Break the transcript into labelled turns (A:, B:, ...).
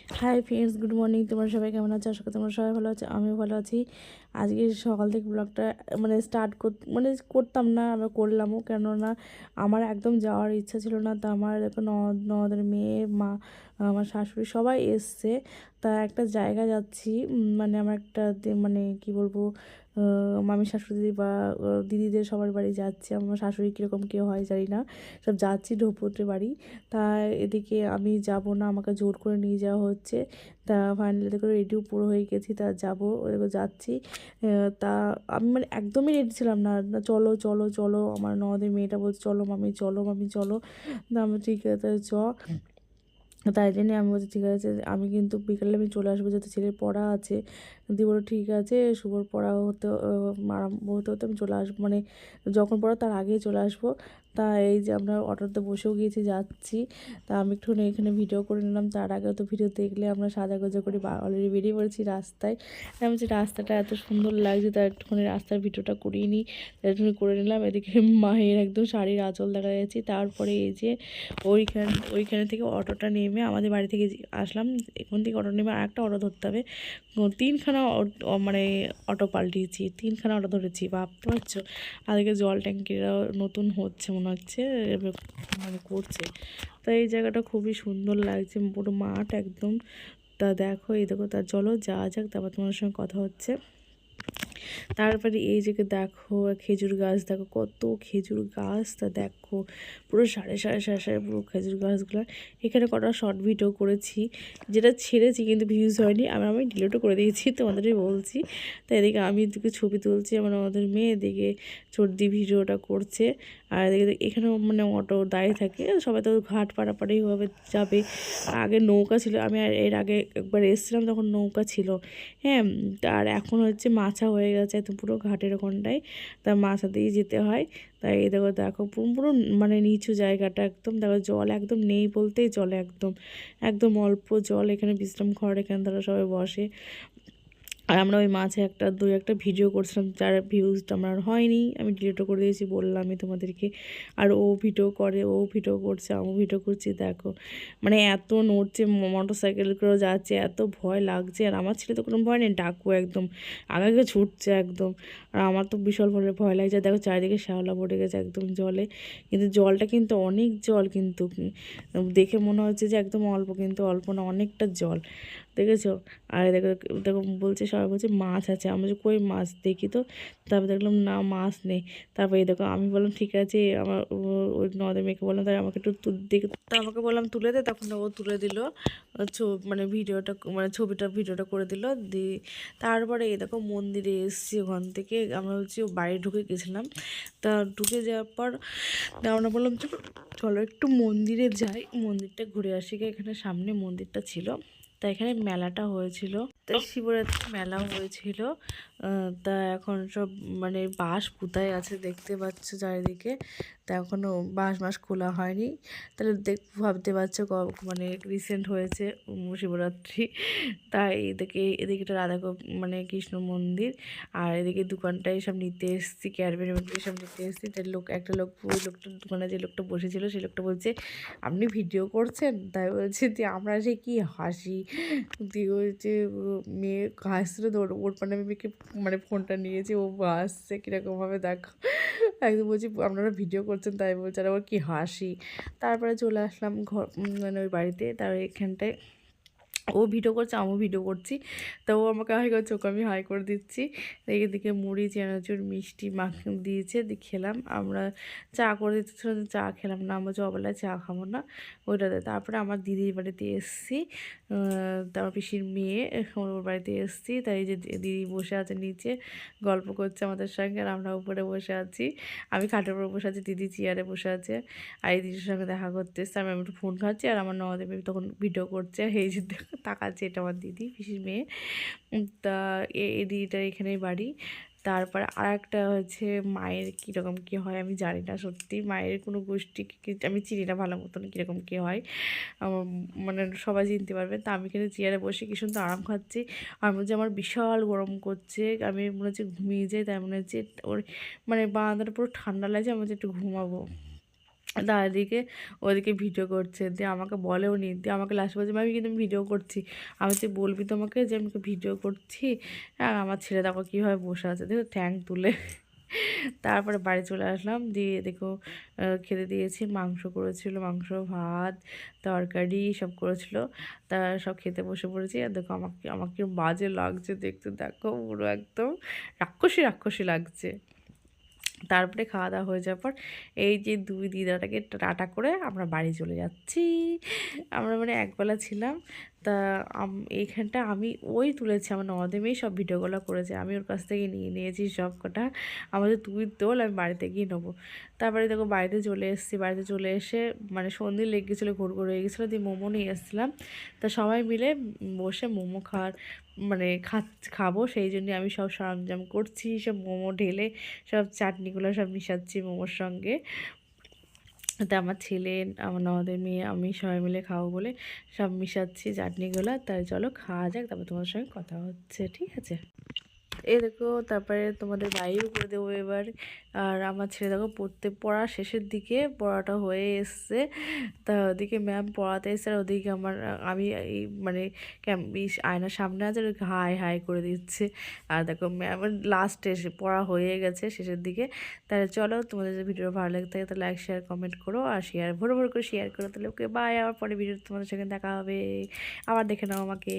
A: Hi friends, good morning. তোমরা সবাই কেমন আছো? আশা করি তোমরা সবাই ভালো আছো, আমিও ভালো আছি। আজকে সকাল থেকে ব্লগটা স্টার্ট করতাম না, আমি করলামও, কেননা আমার একদম যাওয়ার ইচ্ছা ছিল না। তা আমার দেখো ননদের মেয়ে, মা, আমার শাশুড়ি সবাই এসছে। তা একটা জায়গা যাচ্ছি, আমার একটা কি বলবো, মামি শাশুড়ি বা দিদিদের সবার বাড়ি যাচ্ছি। আমার শাশুড়ি কীরকম কেউ হয় জানি না, সব যাচ্ছি ঢোপতে বাড়ি। তা এদিকে আমি যাব না, আমাকে জোর করে নিয়ে যাওয়া হচ্ছে। তা ফাইনালি দেখো রেডিও পুরো হয়ে গেছি, তা যাবো, দেখো যাচ্ছি। তা আমি একদমই রেডি ছিলাম না। না, চলো চলো চলো, আমার ননদের মেয়েটা বলছে চলো মামি, চলো মামি, চলো। না আমি ঠিক আছে চ। তাই জন্যে আমি বলছি ঠিক আছে, আমি কিন্তু বিকেলে আমি চলে আসবো, যেহেতু ছেলের পড়া আছে। দিয়ে বলো ঠিক আছে, শুভর পড়া হতে আরম্ভ হতে হতে আমি চলে আসবো, যখন পড়া তার আগেই চলে আসবো। তা এই যে আমরা অটোতে বসেও গিয়েছি, যাচ্ছি। তা আমি একটুখানি এখানে ভিডিও করে নিলাম। তার আগে তো ভিডিও দেখলে আমরা সাজাগোজা করে অলরেডি বেরিয়ে পড়েছি রাস্তায়। আমি বলছি রাস্তাটা এত সুন্দর লাগছে, তার একটুখানি রাস্তার ভিডিওটা করিয়ে নিই, একটুখানি করে নিলাম। এদিকে মায়ের একদম শাড়ির আঁচল দেখা যাচ্ছে। তারপরে এই যে ওইখানে থেকে অটোটা নেমে আমাদের বাড়ি থেকে আসলাম। এখান থেকে অটো নেমে আর একটা অটো ধরতে হবে। তিনখানা অটো পাল্টিয়েছি, তিনখানা অটো ধরেছি, ভাবতে পারছো। আজকে জল ট্যাঙ্কিটা নতুন হচ্ছে মনে হচ্ছে, করছে। তো এই জায়গাটা খুবই সুন্দর লাগছে, পুরো মাঠ একদম। তা দেখো, এই দেখো, তা চলো যাওয়া যাক, তারপর তোমার সঙ্গে কথা হচ্ছে। তারপরে এই যে দেখো খেজুর গাছ, দেখো কত খেজুর গাছ, তা দেখো পুরো সাড়ে সাড়ে সাড়ে সাড়ে পুরো খেজুর গাছগুলো। এখানে কটা শর্ট ভিডিও করেছি, যেটা ছেড়েছি কিন্তু ভিউজ হয়নি, আমি ডিলিটও করে দিয়েছি, তোমাদেরই বলছি। তাই এদিকে আমি এদিকে ছবি তুলছি, আমাদের মেয়ে এদিকে চর্দি ভিডিওটা করছে। আর এদিকে এখানেও অটো দাঁড়িয়ে থাকে, সবাই তো ঘাট পাড়াপাড়ি হবে যাবে। আগে নৌকা ছিল, আমি আর এর আগে একবার এসেছিলাম তখন নৌকা ছিল, হ্যাঁ। আর এখন হচ্ছে মাছা হয়ে গেছে, তো পুরো ঘাটের ওখানটায়, তা মাছা দিয়ে যেতে হয়। তাই এই দেখো দেখো পুরো পুরো নিচু জায়গাটা একদম, দেখো জল একদম নেই বলতেই চলে, একদম একদম অল্প জল। এখানে বিশ্রাম ঘর, এখানে তারা সবাই বসে। আর আমরা ওই মাঝে একটা ভিডিও করছিলাম, যার ভিউজটা আমার হয়নি, আমি ডিলিটও করে দিয়েছি, বললাম আমি তোমাদেরকে। আর ও ভিডিও করে, ও ভিডিও করছে, আমিও ভিডিও করছি, দেখো এত নড়ছে, মোটর সাইকেল করেও যাচ্ছে, এত ভয় লাগছে। আর আমার ছেলে তো কোনো ভয় নেই, ডাকু একদম আগে আগে ছুটছে একদম। আর আমার তো বিশাল ভয় লাগছে, দেখো চারিদিকে শ্যাওলা পড়ে গেছে একদম জলে। কিন্তু জলটা কিন্তু অনেক জল, কিন্তু দেখে মনে হচ্ছে যে একদম অল্প, কিন্তু অল্প না, অনেকটা জল, দেখেছো। আর দেখো দেখো বলছে, সবাই বলছে মাছ আছে, আমি যে কই মাছ দেখি তো। তারপর দেখলাম না, মাছ নেই। তারপরে এই দেখো আমি বললাম ঠিক আছে, আমার ওই নদের মেয়েকে বললাম তাই আমাকে একটু দেখে, তা আমাকে বললাম তুলে দে, তখন ও তুলে দিল ভিডিওটা, ভিডিওটা করে দিল। দিয়ে তারপরে এই দেখো মন্দিরে এসেছি, ওখান থেকে আমরা হচ্ছে বাড়ি ঢুকে গেছিলাম। তা ঢুকে যাওয়ার পর আমরা বললাম চলো একটু মন্দিরে যাই, মন্দিরটা ঘুরে আসি। এখানে সামনে মন্দিরটা ছিল, তা এখানে মেলাটা হয়েছিল, তাই শিবরাত্রি মেলাও হয়েছিল। তা এখন সব বাঁশ পুঁতাই আছে, দেখতে পাচ্ছ চারিদিকে। তা এখনও বাঁশ খোলা হয়নি, তাহলে ভাবতে পারছো রিসেন্ট হয়েছে শিবরাত্রি। তাই এদিকে একটা কৃষ্ণ মন্দির। আর এদিকে দোকানটায় সব নিতে এসেছি, ক্যাডবেরি সব নিতে এসেছি। তাই একটা লোক, ওই লোকটা দোকানে যে লোকটা বসেছিল, সেই লোকটা বলছে আপনি ভিডিও করছেন? তাই বলছে যে আমরা সে কি হাসি দিয়ে, ওই যে মেয়ে হাসছিল, তো ওর মেয়েকে ফোনটা নিয়েছে, ও হাসছে কীরকমভাবে দেখো, একদম বলছি আপনারা ভিডিও করছেন, তাই বলছে, আর আবার কী হাসি। তারপরে চলে আসলাম ঘর, ওই বাড়িতে। তার এখানটায় ও ভিডিও করছে, আমিও ভিডিও করছি। তো ও আমাকে হাই করছে, ওকে আমি হাই করে দিচ্ছি। এদিকে মুড়ি, চানাচুর, মিষ্টি দিয়েছে, দিয়ে খেলাম। আমরা চা করে দিচ্ছিলাম, চা খেলাম না, আমরা জবেলায় চা খাবো না ওইটাতে। তারপরে আমার দিদির বাড়িতে এসেছি, তারপর পিসির মেয়ে ওর বাড়িতে এসেছি। তাই যে দিদি বসে আছে নিচে, গল্প করছে আমাদের সঙ্গে, আর আমরা উপরে বসে আছি। আমি খাটের উপরে বসে আছি, দিদি চেয়ারে বসে আছে। আর এই দিদির সঙ্গে দেখা করতে এসছে, আমি একটু ফোন খাচ্ছি, আর আমার ননদের মেয়ে তখন ভিডিও করছে। এই যে তাকাচ্ছে, এটা আমার দিদি, পিসির মেয়ে। তা এই দিদিটার এখানেই বাড়ি। তারপর আর একটা হচ্ছে মায়ের কীরকম কী হয় আমি জানি না, সত্যি মায়ের কোনো গোষ্ঠী আমি চিনি না ভালো মতন, কীরকম কী হয় সবাই চিনতে পারবে। তা আমি এখানে চেয়ারে বসে কি সুন্দর আরাম খাচ্ছি, আর বলছে আমার বিশাল গরম করছে, আমি মনে হচ্ছে ঘুমিয়ে যাই। তাই মনে হচ্ছে ওর বারান্দাটা পুরো ঠান্ডা লাগছে, আমি হচ্ছে একটু ঘুমাবো। দাদিকে ওদিকে ভিডিও করছে, দিয়ে আমাকে বলেও নি, দিয়ে আমাকে লাস্ট বলছে আমি কিন্তু ভিডিও করছি। আমি তুই বলবি তোমাকে যে আমি ভিডিও করছি? আর আমার ছেলে দেখো কীভাবে বসে আছে, দেখো ঠ্যাং তুলে। তারপরে বাড়ি চলে আসলাম, দিয়ে দেখো খেতে দিয়েছি, মাংস করেছিল, মাংস ভাত তরকারি সব করেছিল। তা সব খেতে বসে পড়েছি। আর দেখো আমাকে আমাকে বাজে লাগছে দেখতে, দেখো পুরো একদম রাক্ষসী রাক্ষসী লাগছে। তারপরে খাওয়া দাওয়া হয়ে যাওয়ার পর এই যে দুই দিদাটাকে টাটা করে আমরা বাড়ি চলে যাচ্ছি। আমরা মানে একবেলা ছিলাম। তা এইখানটা আমি ওই তুলেছি, আমার নদেমেই সব ভিডিওগুলো করেছে, আমি ওর কাছ থেকে নিয়ে নিয়েছি সব কটা। আমাদের তুই তোল, আমি বাড়িতে গিয়ে নেবো। তারপরে দেখো বাড়িতে চলে এসেছি, বাড়িতে চলে এসে মানে সন্ধে লেগে গেছিলো, ঘুর ঘুর হয়ে গেছিলো, দিয়ে মোমো নিয়ে এসেছিলাম। তা সবাই মিলে বসে মোমো খাওয়ার মানে খাবো, সেই জন্য আমি সব সরঞ্জাম করছি, সব মোমো ঢেলে সব চাটনিগুলো সব মিশাচ্ছি মোমোর সঙ্গে। তা আমার ছেলে, আমার ননদের মেয়ে, আমি সবাই মিলে খাবো বলে সব মিশাচ্ছি চাটনিগুলো। তাই চলো খাওয়া যাক, তারপর তোমার সঙ্গে কথা হচ্ছে, ঠিক আছে? এই দেখো তারপরে তোমাদের বাইরেও করে দেবো এবার। আর আমার ছেলে দেখো পড়া শেষের দিকে, পড়াটা হয়ে এসছে। তা ওদিকে ম্যাম পড়াতে এসছে, আর ওদিকে আমি এই মানে আয়নার সামনে আছে, ওদিকে হাই হাই করে দিচ্ছে। আর দেখো ম্যাম লাস্টে এসে পড়া হয়ে গেছে শেষের দিকে। তাহলে চলো, তোমাদের যদি ভিডিও ভালো লাগে থাকে তাহলে লাইক শেয়ার কমেন্ট করো, আর শেয়ার ভোর ভোর করে শেয়ার করো। তাহলে ওকে বাই, আবার পরে ভিডিও তোমাদের সঙ্গে দেখা হবে, আবার দেখে নাও আমাকে।